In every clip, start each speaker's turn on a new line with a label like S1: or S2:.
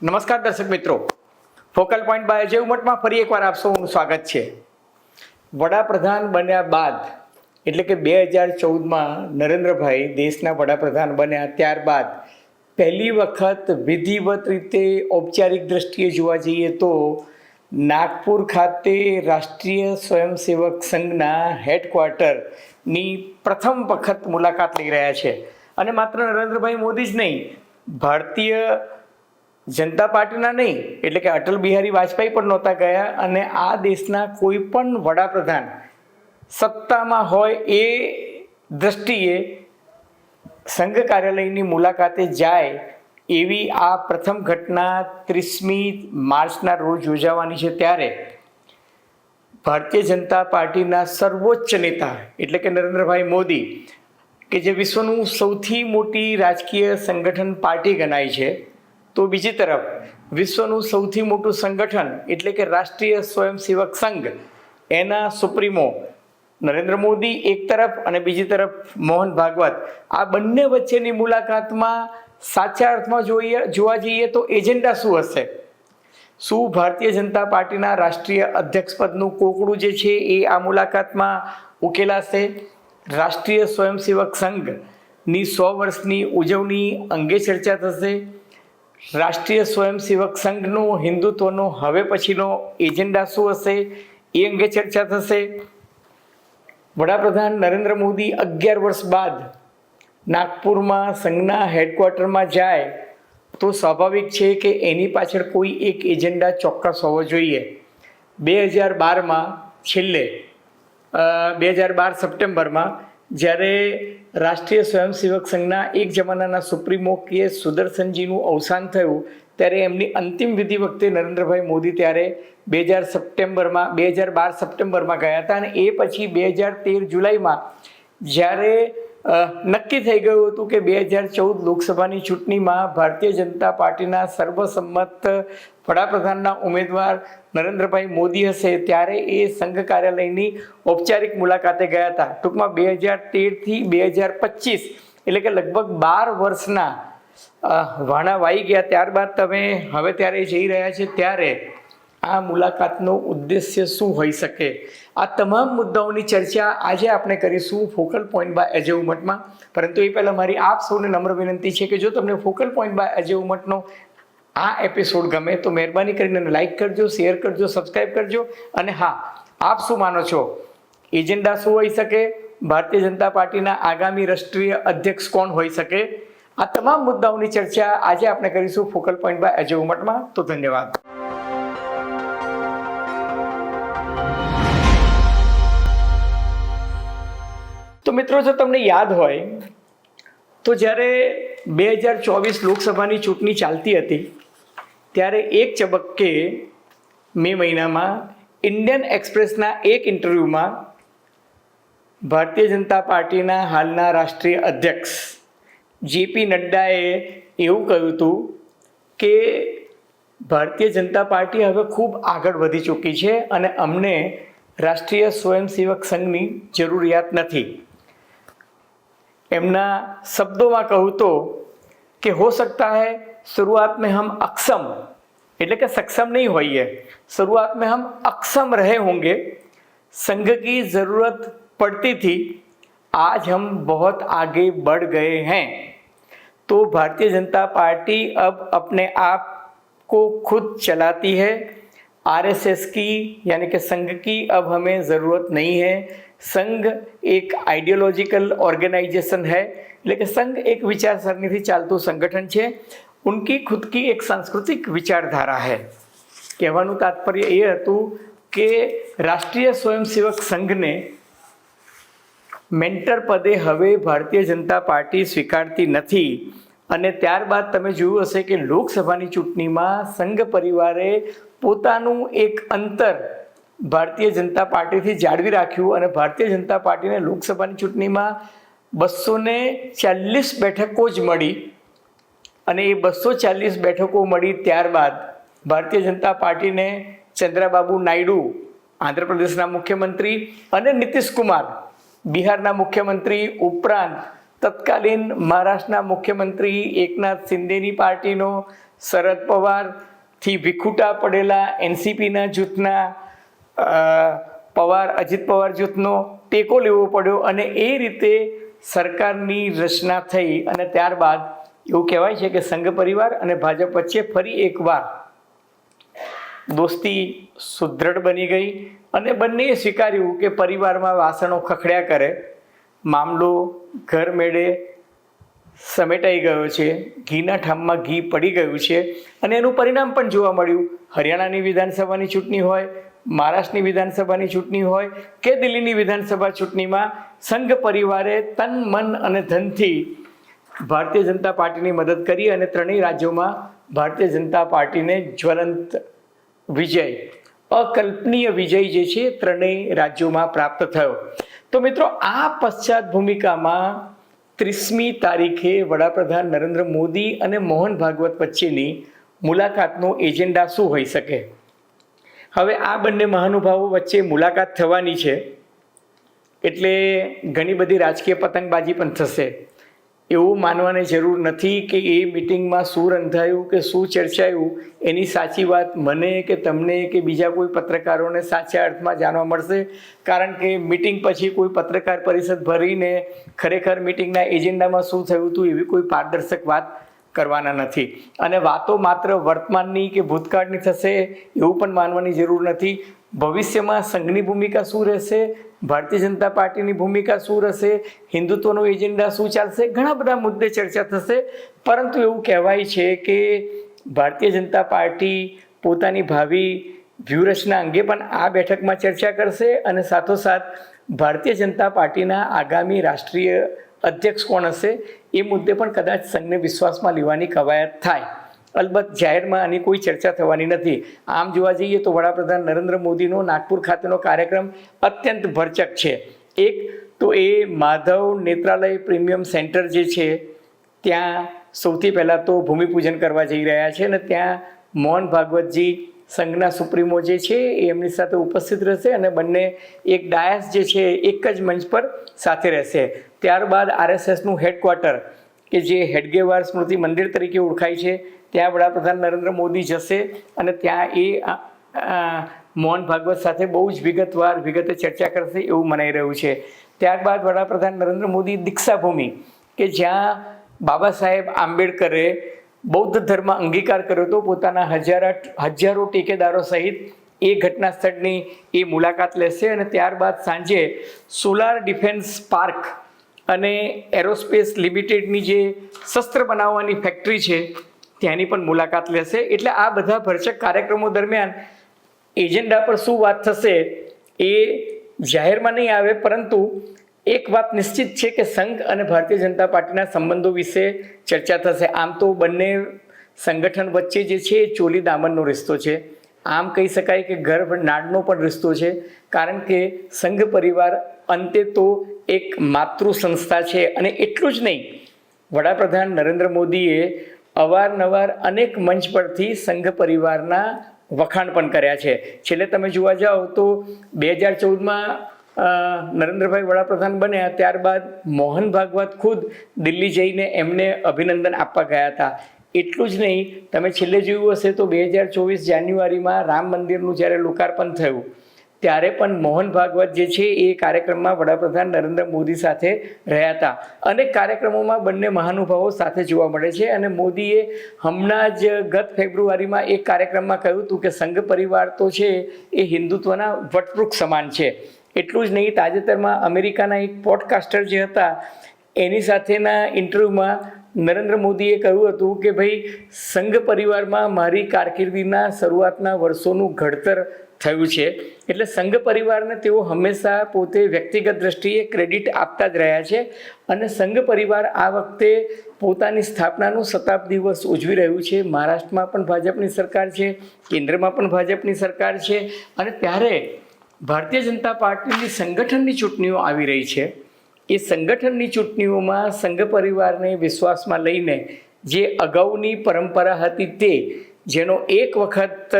S1: નમસ્કાર દર્શક મિત્રો, ફોકલ પોઈન્ટ બાય અજય ઉમટમાં ફરી એકવાર આપ સૌનું સ્વાગત છે. વડાપ્રધાન બન્યા બાદ એટલે કે 2014માં નરેન્દ્રભાઈ દેશના વડાપ્રધાન બન્યા ત્યારબાદ પહેલી વખત વિધિવત રીતે ઔપચારિક દ્રષ્ટિએ જોવા જઈએ તો નાગપુર ખાતે રાષ્ટ્રીય સ્વયંસેવક સંઘના હેડક્વાર્ટરની પ્રથમ વખત મુલાકાત લઈ રહ્યા છે. અને માત્ર નરેન્દ્રભાઈ મોદી જ નહીં, ભારતીય જનતા પાર્ટીના નહીં એટલે કે અટલ બિહારી વાજપેયી પણ નહોતા ગયા. અને આ દેશના કોઈ પણ વડાપ્રધાન સત્તામાં હોય એ દ્રષ્ટિએ સંઘ કાર્યાલયની મુલાકાતે જાય એવી આ પ્રથમ ઘટના 30મી માર્ચના રોજ યોજાવાની છે. ત્યારે ભારતીય જનતા પાર્ટીના સર્વોચ્ચ નેતા એટલે કે નરેન્દ્રભાઈ મોદી, કે જે વિશ્વનું સૌથી મોટી રાજકીય સંગઠન પાર્ટી ગણાય છે, તો બીજી તરફ વિશ્વનું સૌથી મોટું સંગઠન એટલે કે રાષ્ટ્રીય સ્વયંસેવક સંઘ, એના સુપ્રીમો નરેન્દ્ર મોદી એક તરફ અને બીજી તરફ મોહન ભાગવત, આ બંને વચ્ચેની મુલાકાતમાં સાચા અર્થમાં જોવા જઈએ તો એજન્ડા શું હશે? શું ભારતીય જનતા પાર્ટીના રાષ્ટ્રીય અધ્યક્ષપદનું કોકડું જે છે એ આ મુલાકાતમાં ઉકેલાશે? રાષ્ટ્રીય સ્વયંસેવક સંઘની 100 વર્ષની ઉજવણી અંગે ચર્ચા થશે. રાષ્ટ્રીય સ્વયંસેવક સંઘનો હિન્દુત્વનો હવે પછીનો એજન્ડા શું હશે એ અંગે ચર્ચા થશે. વડાપ્રધાન નરેન્દ્ર મોદી 11 વર્ષ બાદ નાગપુરમાં સંઘના હેડક્વાર્ટરમાં જાય તો સ્વાભાવિક છે કે એની પાછળ કોઈ એક એજન્ડા ચોક્કસ હોવો જોઈએ. 2012માં છેલ્લે 2012 સપ્ટેમ્બરમાં જ્યારે રાષ્ટ્રીય સ્વયંસેવક સંઘના એક જમાનાના સુપ્રીમો કે સુદર્શનજીનું અવસાન થયું, ત્યારે એમની અંતિમ વિધિ વખતે નરેન્દ્રભાઈ મોદી ત્યારે 2012 સપ્ટેમ્બરમાં ગયા હતા. અને એ પછી 2013 જુલાઈમાં જ્યારે નક્કી થઈ ગયું હતું કે 2014 લોકસભાની ચૂંટણીમાં ભારતીય જનતા પાર્ટીના સર્વસંમત વડાપ્રધાનના ઉમેદવાર નરેન્દ્રભાઈ મોદી હશે, ત્યારે એ સંઘ કાર્યાલયની ઔપચારિક મુલાકાતે ગયા હતા. ટૂંકમાં 2013થી 2025 એટલે કે લગભગ 12 વર્ષના વાણા વાઈ ગયા. ત્યારબાદ તમે હવે ત્યારે જઈ રહ્યા છે, ત્યારે આ મુલાકાતનો ઉદ્દેશ્ય શું હોઈ શકે? આ તમામ મુદ્દાઓની ચર્ચા આજે આપણે કરીશું ફોકલ પોઈન્ટ બાય અજય ઉમટમાં. પરંતુ એ પહેલાં મારી આપ સૌને નમ્ર વિનંતી છે કે જો તમને ફોકલ પોઈન્ટ બાય અજય ઉમટનો આ એપિસોડ ગમે તો મહેરબાની કરીને લાઈક કરજો, શેર કરજો, સબસ્ક્રાઈબ કરજો. અને હા, આપ શું માનો છો? એજન્ડા શું હોઈ શકે? ભારતીય જનતા પાર્ટીના આગામી રાષ્ટ્રીય અધ્યક્ષ કોણ હોઈ શકે? આ તમામ મુદ્દાઓની ચર્ચા આજે આપણે કરીશું ફોકલ પોઈન્ટ બાય અજય ઉમટમાં. તો ધન્યવાદ. તો મિત્રો, જો તમને યાદ હોય તો જ્યારે 2024 લોકસભાની ચૂંટણી ચાલતી હતી ત્યારે એક તબક્કે મે મહિનામાં ઇન્ડિયન એક્સપ્રેસના એક ઇન્ટરવ્યૂમાં ભારતીય જનતા પાર્ટીના હાલના રાષ્ટ્રીય અધ્યક્ષ જેપી નડ્ડાએ એવું કહ્યું હતું કે ભારતીય જનતા પાર્ટી હવે ખૂબ આગળ વધી ચૂકી છે અને અમને રાષ્ટ્રીય સ્વયંસેવક સંઘની જરૂરિયાત નથી. એમના શબ્દોમાં કહું તો कि हो सकता है शुरुआत में हम अक्षम એટલે કે सक्षम नहीं होइए, शुरुआत में हम अक्षम रहे होंगे, संघ की ज़रूरत पड़ती थी, आज हम बहुत आगे बढ़ गए हैं. तो भारतीय जनता पार्टी अब अपने आप को खुद चलाती है. आरएसएस की यानी कि संघ की अब हमें ज़रूरत नहीं है. संघ एक आइडियोलॉजिकल ऑर्गेनाइजेशन है, એટલે કે સંઘ એક વિચારસરણીથી ચાલતું સંગઠન છે. ઉનકી ખુદ કી એક સાંસ્કૃતિક વિચારધારા है. કહેવાનું તાત્પર્ય એ હતું કે રાષ્ટ્રીય સ્વયંસેવક સંઘને મેન્ટર પદે હવે ભારતીય જનતા પાર્ટી સ્વીકારતી નથી. અને ત્યારબાદ તમે જોયું હશે કે લોકસભાની ચૂંટણીમાં સંઘ પરિવારે પોતાનું એક અંતર ભારતીય જનતા પાર્ટીથી જાળવી રાખ્યું અને ભારતીય જનતા પાર્ટીને લોકસભાની ચૂંટણીમાં 240 બેઠકો જ મળી. અને એ 240 બેઠકો મળી ત્યારબાદ ભારતીય જનતા પાર્ટીને ચંદ્રબાબુ નાયડુ આંધ્રપ્રદેશના મુખ્યમંત્રી અને નીતિશ કુમાર બિહારના મુખ્યમંત્રી ઉપરાંત તત્કાલીન મહારાષ્ટ્રના મુખ્યમંત્રી એકનાથ શિંદેની પાર્ટીનો શરદ પવારથી વિખૂટા પડેલા એનસીપીના જૂથના અજીત પવાર જૂથનો ટેકો લેવો પડ્યો અને એ રીતે સરકારની રચના થઈ અને ત્યારબાદ એવું કહેવાય છે કે સંઘ પરિવાર અને ભાજપ વચ્ચે ફરી એકવાર દોસ્તી સુદૃઢ બની ગઈ અને બંનેએ સ્વીકાર્યું કે પરિવારમાં વાસણો ખખડ્યા કરે, મામલો ઘર મેળે સમેટાઈ ગયો છે, ઘીના ઠામમાં ઘી પડી ગયું છે અને એનું પરિણામ પણ જોવા મળ્યું. હરિયાણાની વિધાનસભાની ચૂંટણી હોય, મહારાષ્ટ્રની વિધાનસભાની ચૂંટણી હોય કે દિલ્હીની વિધાનસભા ચૂંટણીમાં સંઘ પરિવારે તન મન અને ધનથી ભારતીય જનતા પાર્ટીની મદદ કરી અને ત્રણેય રાજ્યોમાં ભારતીય જનતા પાર્ટીને જ્વલંત વિજય, અકલ્પનીય વિજય જે છે ત્રણેય રાજ્યોમાં પ્રાપ્ત થયો. તો મિત્રો, આ પશ્ચાત ભૂમિકામાં 30મી તારીખે વડાપ્રધાન નરેન્દ્ર મોદી અને મોહન ભાગવત વચ્ચેની મુલાકાતનો એજન્ડા શું હોઈ શકે? હવે આ બંને મહાનુભાવો વચ્ચે મુલાકાત થવાની છે એટલે ઘણી બધી રાજકીય પતંગબાજી પણ થશે. એવું માનવાની જરૂર નથી કે એ મિટિંગમાં શું રંધાયું કે શું ચર્ચાયું એની સાચી વાત મને કે તમને કે બીજા કોઈ પત્રકારોને સાચા અર્થમાં જાણવા મળશે, કારણ કે મિટિંગ પછી કોઈ પત્રકાર પરિષદ ભરીને ખરેખર મિટિંગના એજન્ડામાં શું થયું હતું એવી કોઈ પારદર્શક વાત કરવાના નથી. અને વાતો માત્ર વર્તમાનની કે ભૂતકાળની થશે એવું પણ માનવાની જરૂર નથી. ભવિષ્યમાં સંઘની ભૂમિકા શું રહેશે, ભારતીય જનતા પાર્ટીની ભૂમિકા શું રહેશે, હિન્દુત્વનો એજન્ડા શું ચાલશે, ઘણા બધા મુદ્દે ચર્ચા થશે. પરંતુ એવું કહેવાય છે કે ભારતીય જનતા પાર્ટી પોતાની ભાવિ વ્યૂહરચના અંગે પણ આ બેઠકમાં ચર્ચા કરશે અને સાથોસાથ ભારતીય જનતા પાર્ટીના આગામી રાષ્ટ્રીય અધ્યક્ષ કોણ હશે એ મુદ્દે પણ કદાચ સંઘને વિશ્વાસમાં લેવાની કવાયત થાય. અલબત્ત જાહેરમાં આની કોઈ ચર્ચા થવાની નથી. આમ જોવા જઈએ તો વડાપ્રધાન નરેન્દ્ર મોદીનો નાગપુર ખાતેનો કાર્યક્રમ અત્યંત ભરચક છે. એક તો એ માધવ નેત્રાલય પ્રીમિયમ સેન્ટર જે છે ત્યાં સૌથી પહેલાં તો ભૂમિપૂજન કરવા જઈ રહ્યા છે અને ત્યાં મોહન ભાગવતજી સંઘના સુપ્રીમો જે છે એ એમની સાથે ઉપસ્થિત રહેશે અને બંને એક ડાયસ જે છે એક જ મંચ પર સાથે રહેશે. ત્યારબાદ આરએસએસનું હેડક્વાર્ટર કે જે હેડગેવાર સ્મૃતિ મંદિર તરીકે ઓળખાય છે ત્યાં વડાપ્રધાન નરેન્દ્ર મોદી જશે અને ત્યાં એ મોહન ભાગવત સાથે બહુ જ વિગતે ચર્ચા કરશે એવું મનાઈ રહ્યું છે. ત્યારબાદ વડાપ્રધાન નરેન્દ્ર મોદી દીક્ષાભૂમિ કે જ્યાં બાબા સાહેબ આંબેડકરે બૌદ્ધ ધર્મ અંગીકાર કર્યો હતો, પોતાના હજારો ટેકેદારો સહિત એ ઘટના સ્થળની એ મુલાકાત લેશે અને ત્યારબાદ સાંજે સોલાર ડિફેન્સ પાર્ક અને એરોસ્પેસ લિમિટેડની જે શસ્ત્ર બનાવવાની ફેક્ટરી છે ત્યાંની પણ મુલાકાત લેશે. એટલે આ બધા ભરચક કાર્યક્રમો દરમિયાન એજન્ડા પર શું વાત થશે એ જાહેરમાં નહીં આવે, પરંતુ એક વાત નિશ્ચિત છે કે સંઘ અને ભારતીય જનતા પાર્ટીના સંબંધો વિશે ચર્ચા થશે. આમ તો બંને સંગઠન વચ્ચે જે છે એ ચોલી દામનનો રિશ્તો છે. આમ કહી શકાય કે ઘર નાળનો પણ રિશ્તો છે, કારણ કે સંઘ પરિવાર અંતે તો એક માતૃ સંસ્થા છે. અને એટલું જ નહીં, વડાપ્રધાન નરેન્દ્ર મોદીએ અવારનવાર અનેક મંચ પરથી સંઘ પરિવારના વખાણ પણ કર્યા છે. છેલ્લે તમે જોવા જાઓ તો 2014માં નરેન્દ્રભાઈ વડાપ્રધાન બન્યા ત્યારબાદ મોહન ભાગવત ખુદ દિલ્હી જઈને એમને અભિનંદન આપવા ગયા હતા. એટલું જ નહીં, તમે છેલ્લે જોયું હશે તો 2024 જાન્યુઆરીમાં રામ મંદિરનું જ્યારે લોકાર્પણ થયું ત્યારે પણ મોહન ભાગવત જે છે એ કાર્યક્રમમાં વડાપ્રધાન નરેન્દ્ર મોદી સાથે રહ્યા હતા. અનેક કાર્યક્રમોમાં બંને મહાનુભાવો સાથે જોવા મળે છે અને મોદીએ હમણાં જ ગત ફેબ્રુઆરીમાં એક કાર્યક્રમમાં કહ્યું હતું કે સંઘ પરિવાર તો છે એ હિન્દુત્વના વટવૃક્ષ સમાન છે. એટલું જ નહીં, તાજેતરમાં અમેરિકાના એક પોડકાસ્ટર જે હતા એની સાથેના ઇન્ટરવ્યૂમાં નરેન્દ્ર મોદીએ કહ્યું હતું કે ભાઈ, સંઘ પરિવારમાં મારી કારકિર્દીના શરૂઆતના વર્ષોનું ઘડતર થયું છે. એટલે સંઘ પરિવારને તેઓ હંમેશા પોતે વ્યક્તિગત દ્રષ્ટિએ ક્રેડિટ આપતા જ રહ્યા છે અને સંઘ પરિવાર આ વખતે પોતાની સ્થાપનાનું શતાબ્દી વર્ષ ઉજવી રહ્યું છે. મહારાષ્ટ્રમાં પણ ભાજપની સરકાર છે, કેન્દ્રમાં પણ ભાજપની સરકાર છે અને ત્યારે ભારતીય જનતા પાર્ટીની સંગઠનની ચૂંટણીઓ આવી રહી છે. એ સંગઠનની ચૂંટણીઓમાં સંઘ પરિવારને વિશ્વાસમાં લઈને જે અગાઉની પરંપરા હતી તે જેનો એક વખત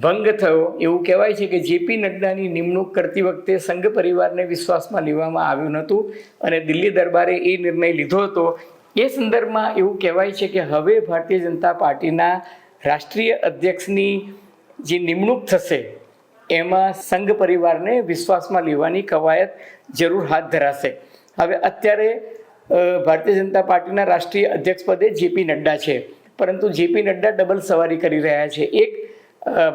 S1: ભંગ થયો, એવું કહેવાય છે કે જેપી નડ્ડાની નિમણૂક કરતી વખતે સંઘ પરિવારને વિશ્વાસમાં લેવામાં આવ્યું નહોતું અને દિલ્હી દરબારે એ નિર્ણય લીધો હતો એ સંદર્ભમાં એવું કહેવાય છે કે હવે ભારતીય જનતા પાર્ટીના રાષ્ટ્રીય અધ્યક્ષની જે નિમણૂક થશે એમાં સંઘ પરિવારને વિશ્વાસમાં લેવાની કવાયત જરૂર હાથ ધરાશે. હવે અત્યારે ભારતીય જનતા પાર્ટીના રાષ્ટ્રીય અધ્યક્ષ પદે જેપી નડ્ડા છે, પરંતુ જેપી નડ્ડા ડબલ સવારી કરી રહ્યા છે. એક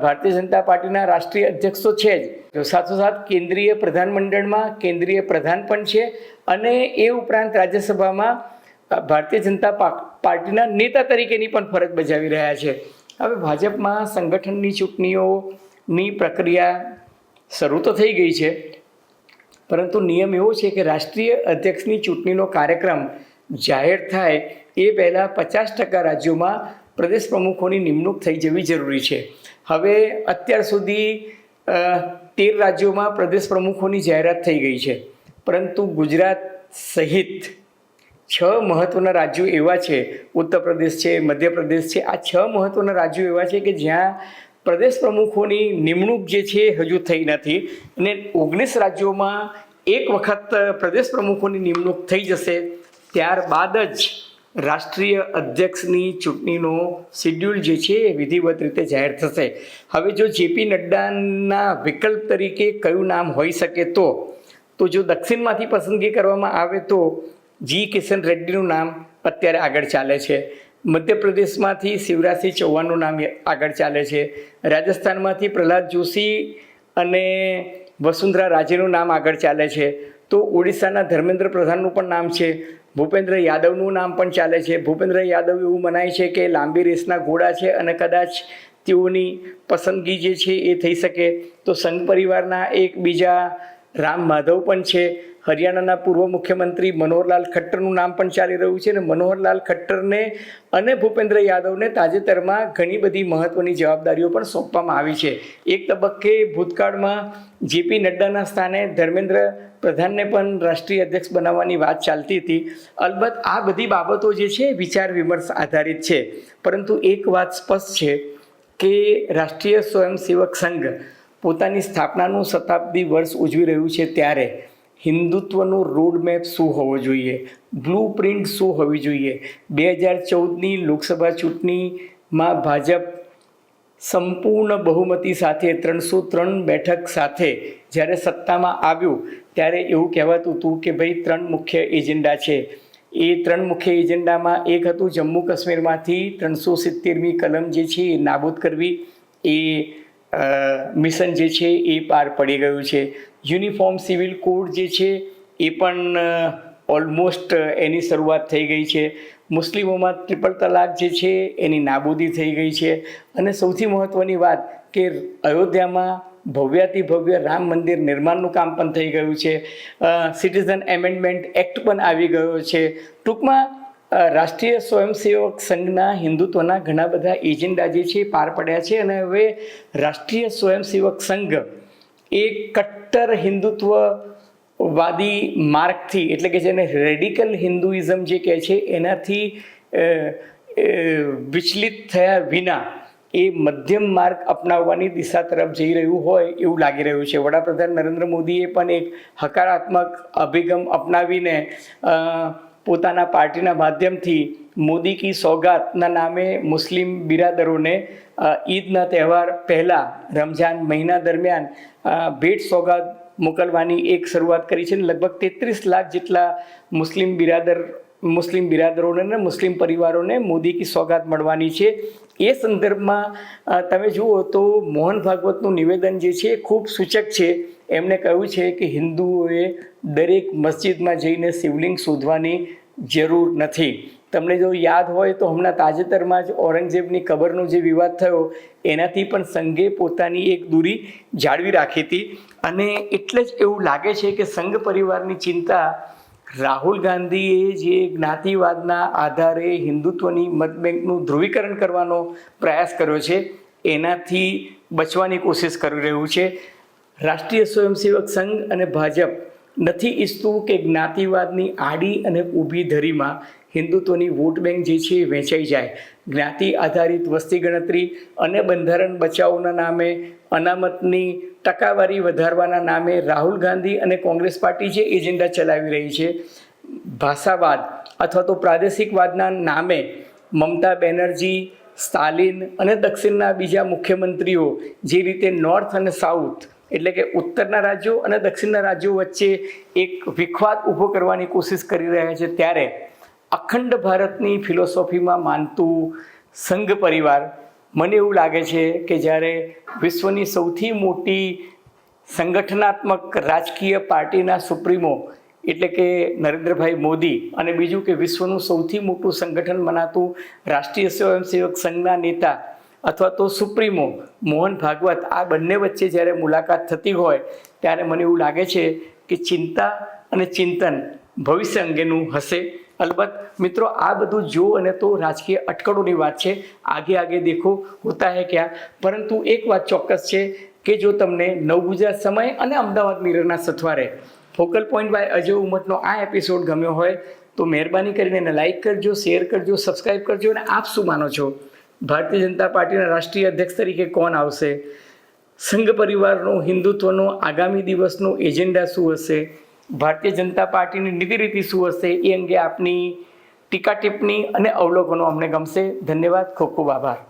S1: ભારતીય જનતા પાર્ટીના રાષ્ટ્રીય અધ્યક્ષ તો છે જ, સાથોસાથ કેન્દ્રીય પ્રધાનમંડળમાં કેન્દ્રીય પ્રધાન પણ છે, અને એ ઉપરાંત રાજ્યસભામાં ભારતીય જનતા પાર્ટીના નેતા તરીકેની પણ ફરજ બજાવી રહ્યા છે. હવે ભાજપમાં સંગઠનની ચૂંટણીઓની પ્રક્રિયા શરૂ તો થઈ ગઈ છે, પરંતુ નિયમ એવો છે કે રાષ્ટ્રીય અધ્યક્ષની ચૂંટણીનો કાર્યક્રમ જાહેર થાય એ પહેલાં 50% રાજ્યોમાં પ્રદેશ પ્રમુખોની નિમણૂક થઈ જવી જરૂરી છે. હવે અત્યાર સુધી 13 રાજ્યોમાં પ્રદેશ પ્રમુખોની જાહેરાત થઈ ગઈ છે, પરંતુ ગુજરાત સહિત 6 મહત્ત્વના રાજ્યો એવા છે, ઉત્તર પ્રદેશ છે, મધ્યપ્રદેશ છે, આ 6 મહત્ત્વના રાજ્યો એવા છે કે જ્યાં પ્રદેશ પ્રમુખોની નિમણૂક જે છે હજુ થઈ નથી, અને 19 રાજ્યોમાં એક વખત પ્રદેશ પ્રમુખોની નિમણૂક થઈ જશે ત્યારબાદ જ રાષ્ટ્રીય અધ્યક્ષની ચૂંટણીનો શિડ્યુલ જે છે એ વિધિવત રીતે જાહેર થશે. હવે જો જેપી નડ્ડાના વિકલ્પ તરીકે કયું નામ હોઈ શકે, તો જો દક્ષિણમાંથી પસંદગી કરવામાં આવે તો જી કિશન રેડ્ડીનું નામ અત્યારે આગળ ચાલે છે, મધ્યપ્રદેશમાંથી શિવરાજસિંહ ચૌહાણનું નામ આગળ ચાલે છે, રાજસ્થાનમાંથી પ્રહલાદ જોશી અને વસુંધરા રાજેનું નામ આગળ ચાલે છે, તો ઓડિશાના ધર્મેન્દ્ર પ્રધાનનું પણ નામ છે, ભૂપેન્દ્ર યાદવનું નામ પણ ચાલે છે. ભૂપેન્દ્ર યાદવ એવું મનાય છે કે લાંબી રેસના ઘોડા છે અને કદાચ તેઓની પસંદગી જે છે એ થઈ શકે. તો સંઘ પરિવારના એક બીજા રામ માધવ પણ છે. હરિયાણાના પૂર્વ મુખ્યમંત્રી મનોહરલાલ ખટ્ટરનું નામ પણ ચાલી રહ્યું છે, અને મનોહરલાલ ખટ્ટરને અને ભૂપેન્દ્ર યાદવને તાજેતરમાં ઘણી બધી મહત્ત્વની જવાબદારીઓ પણ સોંપવામાં આવી છે. એક તબક્કે ભૂતકાળમાં જેપી નડ્ડાના સ્થાને ધર્મેન્દ્ર પ્રધાનને પણ રાષ્ટ્રીય અધ્યક્ષ બનાવવાની વાત ચાલતી હતી. અલબત્ત આ બધી બાબતો જે છે વિચાર વિમર્શ આધારિત છે, પરંતુ એક વાત સ્પષ્ટ છે કે રાષ્ટ્રીય સ્વયંસેવક સંઘ પોતાની સ્થાપનાનું શતાબ્દી વર્ષ ઉજવી રહ્યું છે, ત્યારે હિન્દુત્વનું રોડમેપ શું હોવો જોઈએ, બ્લુ પ્રિન્ટ શું હોવી જોઈએ. 2014ની લોકસભા ચૂંટણીમાં ભાજપ સંપૂર્ણ બહુમતી સાથે 303 બેઠક સાથે જ્યારે સત્તામાં આવ્યું ત્યારે એવું કહેવાતું હતું કે ભાઈ 3 મુખ્ય એજન્ડા છે. એ 3 મુખ્ય એજન્ડામાં એક હતું જમ્મુ કાશ્મીરમાંથી 370મી કલમ જે છે એ નાબૂદ કરવી. એ મિશન જે છે એ પાર પડી ગયું છે. યુનિફોર્મ સિવિલ કોડ જે છે એ પણ ઓલમોસ્ટ એની શરૂઆત થઈ ગઈ છે. મુસ્લિમોમાં ટ્રિપલ તલાક જે છે એની નાબૂદી થઈ ગઈ છે. અને સૌથી મહત્ત્વની વાત કે અયોધ્યામાં ભવ્યાતિ ભવ્ય રામ મંદિર નિર્માણનું કામ પણ થઈ ગયું છે. સિટીઝન એમેન્ડમેન્ટ એક્ટ પણ આવી ગયો છે. ટૂંકમાં રાષ્ટ્રીય સ્વયંસેવક સંઘના હિન્દુત્વના ઘણા બધા એજન્ડા જે છે પાર પડ્યા છે, અને હવે રાષ્ટ્રીય સ્વયંસેવક સંઘ એ કટ્ટર હિન્દુત્વવાદી માર્ગથી, એટલે કે જેને રેડિકલ હિન્દુઇઝમ જે કહે છે એનાથી વિચલિત થયા વિના એ મધ્યમ માર્ગ અપનાવવાની દિશા તરફ જઈ રહ્યું હોય એવું લાગી રહ્યું છે. વડાપ્રધાન નરેન્દ્ર મોદીએ પણ એક હકારાત્મક અભિગમ અપનાવીને પોતાના પાર્ટીના માધ્યમથી મોદી કી સોગાતના નામે મુસ્લિમ બિરાદરોને ઈદના તહેવાર પહેલાં રમઝાન મહિના દરમિયાન ભેટ સોગાત મોકલવાની એક શરૂઆત કરી છે. લગભગ 33 લાખ જેટલા મુસ્લિમ બિરાદરોને અને મુસ્લિમ પરિવારોને મોદી કી સોગાત મળવાની છે. એ સંદર્ભમાં તમે જુઓ તો મોહન ભાગવતનું નિવેદન જે છે એ ખૂબ સૂચક છે. એમણે કહ્યું છે કે હિન્દુઓએ દરેક મસ્જિદમાં જઈને શિવલિંગ શોધવાની જરૂર નથી. તમને જો યાદ હોય તો હમણાં તાજેતરમાં જ ઔરંગઝેબની કબરનો જે વિવાદ થયો એનાથી પણ સંઘે પોતાની એક દૂરી જાળવી રાખી હતી. અને એટલે જ એવું લાગે છે કે સંઘ પરિવારની ચિંતા રાહુલ ગાંધીએ જે જ્ઞાતિવાદના આધારે હિન્દુત્વની મતબેંકનું ધ્રુવીકરણ કરવાનો પ્રયાસ કર્યો છે એનાથી બચવાની કોશિશ કરી રહ્યું છે. રાષ્ટ્રીય સ્વયંસેવક સંઘ અને ભાજપ નથી ઈચ્છતું કે જ્ઞાતિવાદની આડી અને ઊભી ધરીમાં હિન્દુત્વની વોટ બેંક જે છે એ વહેંચાઈ જાય. જ્ઞાતિ આધારિત વસ્તી ગણતરી અને બંધારણ બચાવોના નામે, અનામતની ટકાવારી વધારવાના નામે રાહુલ ગાંધી અને કોંગ્રેસ પાર્ટી જે એજન્ડા ચલાવી રહી છે ભાષાવાદ અથવા તો પ્રાદેશિકવાદના નામે મમતા બેનર્જી, સ્ટાલિન અને દક્ષિણના બીજા મુખ્યમંત્રીઓ જે રીતે નોર્થ અને સાઉથ એટલે કે ઉત્તરના રાજ્યો અને દક્ષિણના રાજ્યો વચ્ચે એક વિખવાદ ઊભો કરવાની કોશિશ કરી રહ્યા છે, ત્યારે અખંડ ભારતની ફિલોસોફીમાં માનતું સંઘ પરિવાર મને એવું લાગે છે કે જ્યારે વિશ્વની સૌથી મોટી સંગઠનાત્મક રાજકીય પાર્ટીના સુપ્રીમો એટલે કે નરેન્દ્રભાઈ મોદી અને બીજું કે વિશ્વનું સૌથી મોટું સંગઠન મનાતું રાષ્ટ્રીય સ્વયંસેવક સંઘના નેતા અથવા તો સુપ્રીમો મોહન ભાગવત, આ બંને વચ્ચે જ્યારે મુલાકાત થતી હોય ત્યારે મને એવું લાગે છે કે ચિંતા અને ચિંતન ભવિષ્ય અંગેનું હશે. અલબત્ત મિત્રો, આ બધું જો અને તો રાજકીય અટકળોની વાત છે, આગે દેખો હોતા હે ક્યાં. પરંતુ એક વાત ચોક્કસ છે કે જો તમને નવગુજરાત સમય અને અમદાવાદ મિરરના સથવારે ફોકલ પોઈન્ટ બાય અજય ઉમટનો આ એપિસોડ ગમ્યો હોય તો મહેરબાની કરીને એને લાઇક કરજો, શેર કરજો, સબસ્ક્રાઈબ કરજો. અને આપ શું માનો છો, ભારતીય જનતા પાર્ટીના રાષ્ટ્રીય અધ્યક્ષ તરીકે કોણ આવશે? સંઘ પરિવારનો હિન્દુત્વનો આગામી દિવસનો એજન્ડા શું હશે? ભારતીય જનતા પાર્ટીની નીતિ રીતિ શું હશે? એ અંગે આપની ટીકા ટિપ્પણી અને અવલોકનો અમને ગમશે. ધન્યવાદ, ખૂબ ખૂબ આભાર.